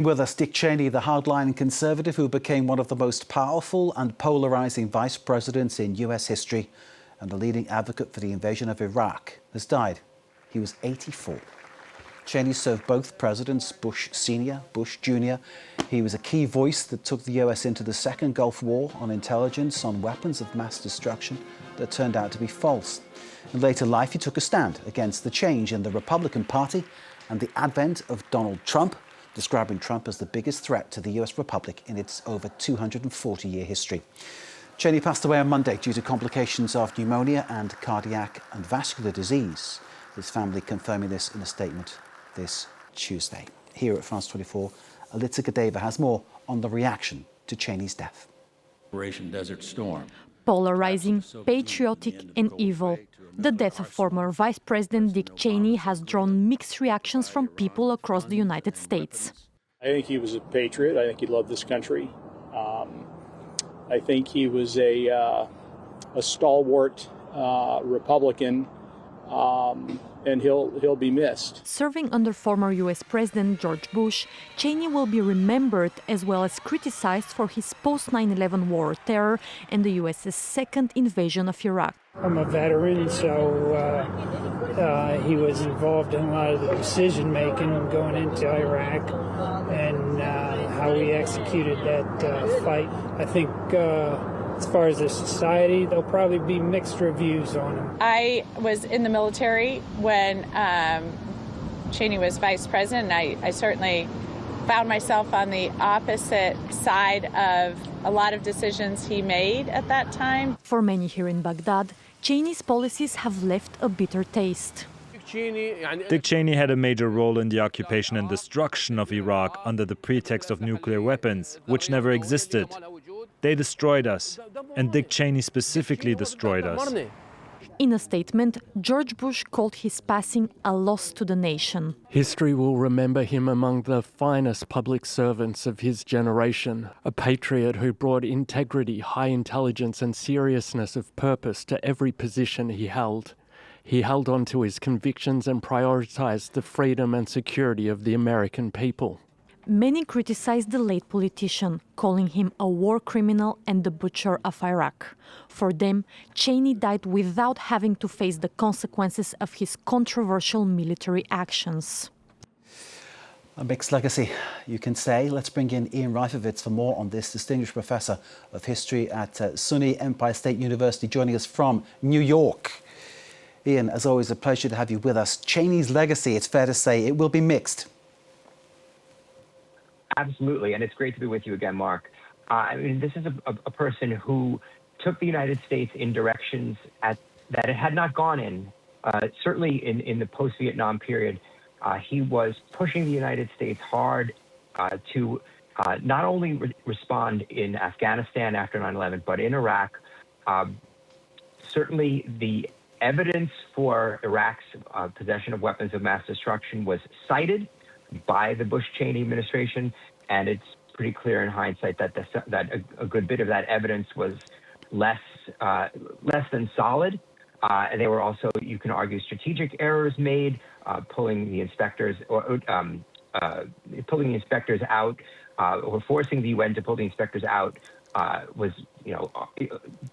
With us, Dick Cheney, the hardline conservative who became one of the most powerful and polarizing vice presidents in US history and a leading advocate for the invasion of Iraq, has died. He was 84. Cheney served both presidents, Bush Sr., Bush Jr. He was a key voice that took the US into the Second Gulf War on intelligence on weapons of mass destruction that turned out to be false. In later life, he took a stand against the change in the Republican Party and the advent of Donald Trump, describing Trump as the biggest threat to the US Republic in its over 240-year history. Cheney passed away on Monday due to complications of pneumonia and cardiac and vascular disease. His family confirming this in a statement this Tuesday. Here at France 24, Alitza Gadeva has more on the reaction to Cheney's death. Desert Storm. Polarizing, patriotic and evil. The death of former Vice President Dick Cheney has drawn mixed reactions from people across the United States. I think he was a patriot. I think he loved this country. I think he was a stalwart Republican, and he'll be missed. Serving under former U.S. President George Bush, Cheney will be remembered as well as criticized for his post-9/11 war terror and the U.S.'s second invasion of Iraq. I'm a veteran, so he was involved in a lot of the decision-making going into Iraq and how we executed that fight. I think as far as the society, there'll probably be mixed reviews on him. I was in the military when Cheney was vice president. I certainly found myself on the opposite side of a lot of decisions he made at that time. For many here in Baghdad, Cheney's policies have left a bitter taste. Dick Cheney had a major role in the occupation and destruction of Iraq under the pretext of nuclear weapons, which never existed. They destroyed us, and Dick Cheney specifically destroyed us. In a statement, George Bush called his passing a loss to the nation. History will remember him among the finest public servants of his generation, a patriot who brought integrity, high intelligence and seriousness of purpose to every position he held. He held on to his convictions and prioritized the freedom and security of the American people. Many criticized the late politician, calling him a war criminal and the butcher of Iraq. For them, Cheney died without having to face the consequences of his controversial military actions. A mixed legacy, you can say. Let's bring in Ian Reifowitz for more on this, distinguished professor of history at SUNY-Empire State University, joining us from New York. Ian, as always, a pleasure to have you with us. Cheney's legacy, it's fair to say, it will be mixed. Absolutely, and it's great to be with you again, Mark. I mean, this is a person who took the United States in directions that it had not gone in. Certainly in the post-Vietnam period, he was pushing the United States hard to not only respond in Afghanistan after 9/11, but in Iraq. Certainly, the evidence for Iraq's possession of weapons of mass destruction was cited by the Bush-Cheney administration, and it's pretty clear in hindsight that a good bit of that evidence was less than solid. And there were also, you can argue, strategic errors made, pulling the inspectors out, or forcing the UN to pull the inspectors out was,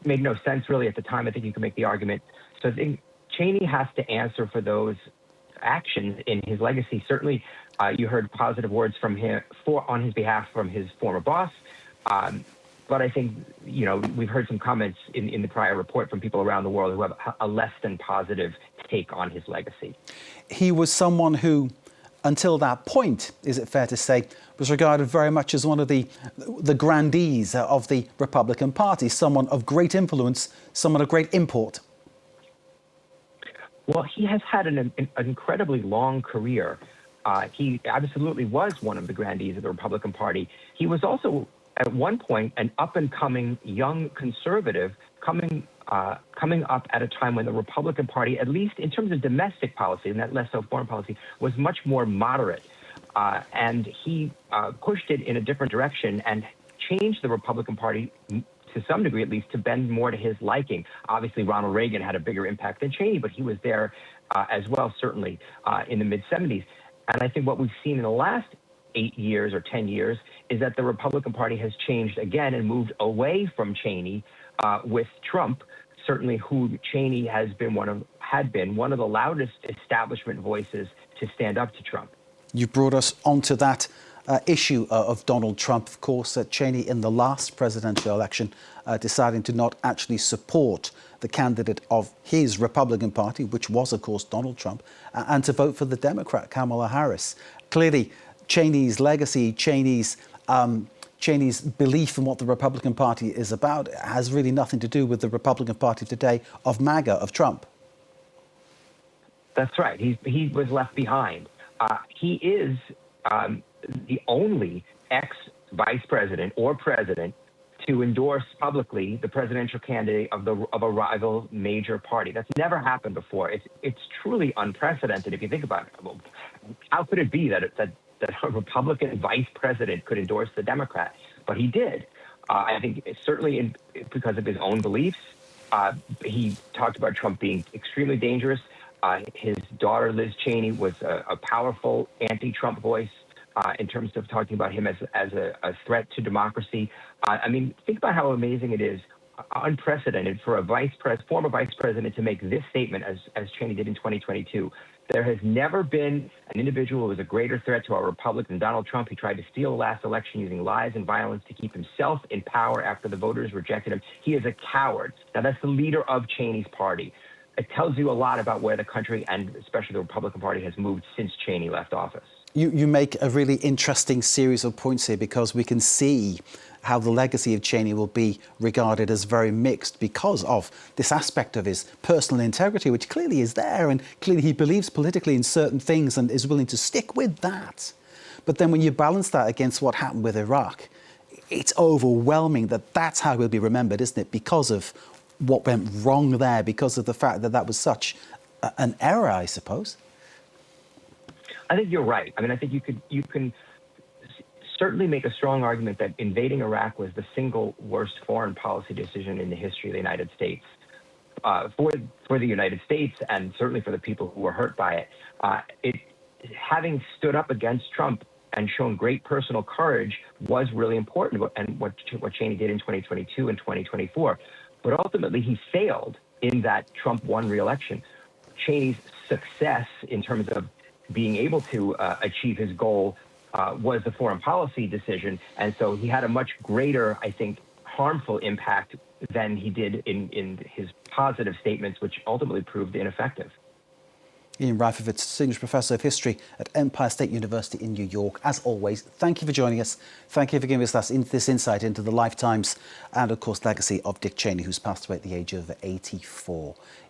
made no sense really at the time. I think you can make the argument. So I think Cheney has to answer for those actions in his legacy. Certainly, you heard positive words from him on his behalf from his former boss. But I think, we've heard some comments in the prior report from people around the world who have a less than positive take on his legacy. He was someone who, until that point, is it fair to say, was regarded very much as one of the grandees of the Republican Party, someone of great influence, someone of great import. Well, he has had an incredibly long career. He absolutely was one of the grandees of the Republican Party. He was also, at one point, an up-and-coming young conservative coming up at a time when the Republican Party, at least in terms of domestic policy, and that less so foreign policy, was much more moderate. And he pushed it in a different direction and changed the Republican Party, to some degree at least, to bend more to his liking. Obviously, Ronald Reagan had a bigger impact than Cheney, but he was there as well, certainly, in the mid-'70s. And I think what we've seen in the last 8 years or 10 years is that the Republican Party has changed again and moved away from Cheney with Trump, certainly who Cheney had been one of the loudest establishment voices to stand up to Trump. You brought us onto that issue of Donald Trump. Of course, Cheney in the last presidential election deciding to not actually support the candidate of his Republican Party, which was, of course, Donald Trump, and to vote for the Democrat, Kamala Harris. Clearly, Cheney's legacy, Cheney's belief in what the Republican Party is about has really nothing to do with the Republican Party today of MAGA, of Trump. That's right. He was left behind. He is the only ex-vice president or president to endorse publicly the presidential candidate of a rival major party. That's never happened before. It's truly unprecedented if you think about it. Well, how could it be that a Republican vice president could endorse the Democrat? But he did. I think certainly because of his own beliefs. He talked about Trump being extremely dangerous. His daughter, Liz Cheney, was a powerful anti-Trump voice in terms of talking about him as a threat to democracy. I mean, think about how amazing it is, unprecedented for a former vice president to make this statement as Cheney did in 2022. There has never been an individual who was a greater threat to our republic than Donald Trump. He tried to steal the last election using lies and violence to keep himself in power after the voters rejected him. He is a coward. Now, that's the leader of Cheney's party. It tells you a lot about where the country and especially the Republican Party has moved since Cheney left office. You make a really interesting series of points here because we can see how the legacy of Cheney will be regarded as very mixed because of this aspect of his personal integrity, which clearly is there, and clearly he believes politically in certain things and is willing to stick with that. But then when you balance that against what happened with Iraq, it's overwhelming that that's how he'll be remembered, isn't it? Because of what went wrong there, because of the fact that that was such an error, I suppose. I think you're right. I mean, I think you can certainly make a strong argument that invading Iraq was the single worst foreign policy decision in the history of the United States. For the United States and certainly for the people who were hurt by it, having stood up against Trump and shown great personal courage was really important, and what Cheney did in 2022 and 2024. But ultimately, he failed in that Trump won re-election. Cheney's success in terms of being able to achieve his goal was the foreign policy decision. And so he had a much greater, I think, harmful impact than he did in his positive statements, which ultimately proved ineffective. Ian Reifowitz, Distinguished Professor of History at Empire State University in New York. As always, thank you for joining us. Thank you for giving us this insight into the lifetimes and, of course, legacy of Dick Cheney, who's passed away at the age of 84.